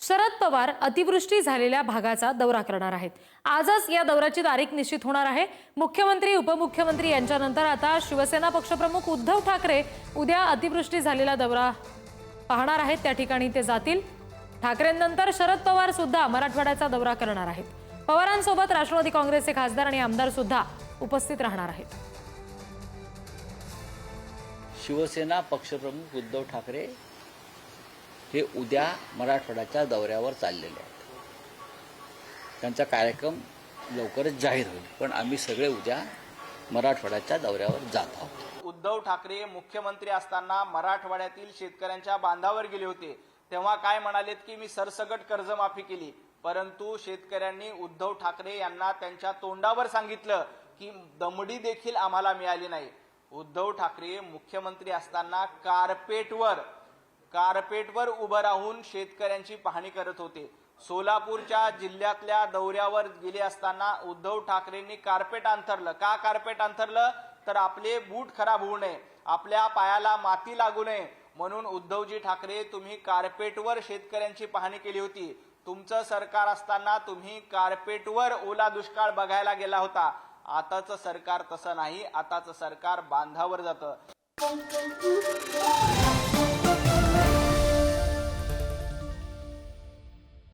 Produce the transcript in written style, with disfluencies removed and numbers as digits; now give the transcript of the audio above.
शरद पवार अतिवृष्टी झालेल्या भागाचा दौरा करणार आहेत। आजच या दौऱ्याची तारीख निश्चित होणार आहे। मुख्यमंत्री उपमुख्यमंत्री यांच्यानंतर आता शिवसेना पक्षप्रमुख उद्धव ठाकरे उद्या अतिवृष्टी झालेला दौरा पाहणार आहेत। त्या ठिकाणी ते जातील। ठाकरेंनंतर शरद पवार सुद्धा मराठवाड्याचा दौरा करणार आहेत। पवारांसोबत राष्ट्रवादी काँग्रेसचे खासदार आणि आमदार सुद्धा उपस्थित राहणार आहेत। शिवसेना पक्षप्रमुख उद्धव ठाकरे हे उद्या मराठवाड्याच्या दौऱ्यावर चाललेले आहेत। त्यांचा कार्यक्रम लवकरच जाहीर होईल, पण आम्ही सगळे उद्या मराठवाड्याच्या दौऱ्यावर जात आहोत। उद्धव ठाकरे मुख्यमंत्री असताना मराठवाड्यातील शेतकऱ्यांच्या बांधावर गेले होते, तेव्हा काय म्हणालेत की मी सरसकट कर्जमाफी केली, परंतु शेतकऱ्यांनी उद्धव ठाकरे यांना त्यांच्या तोंडावर सांगितलं की दमडी देखील आम्हाला मिळाली नाही। उद्धव ठाकरे मुख्यमंत्री असताना कार्पेटवर उभं राहून शेतकऱ्यांची पाहणी करत होते। सोलापूरच्या जिल्ह्यातल्या दौऱ्यावर गेले असताना उद्धव ठाकरेंनी कार्पेट अंथरलं। का कार्पेट अंथरलं? तर आपले बूट खराब होऊ नये, आपल्या पायाला माती लागू नये म्हणून उद्धवजी ठाकरे तुम्ही कार्पेटवर शेतकऱ्यांची पाहणी केली होती। तुमचं सरकार असताना तुम्ही कार्पेटवर ओला दुष्काळ बघायला गेला होता। आताचं सरकार तसं नाही, आताचं सरकार बांधावर जातं।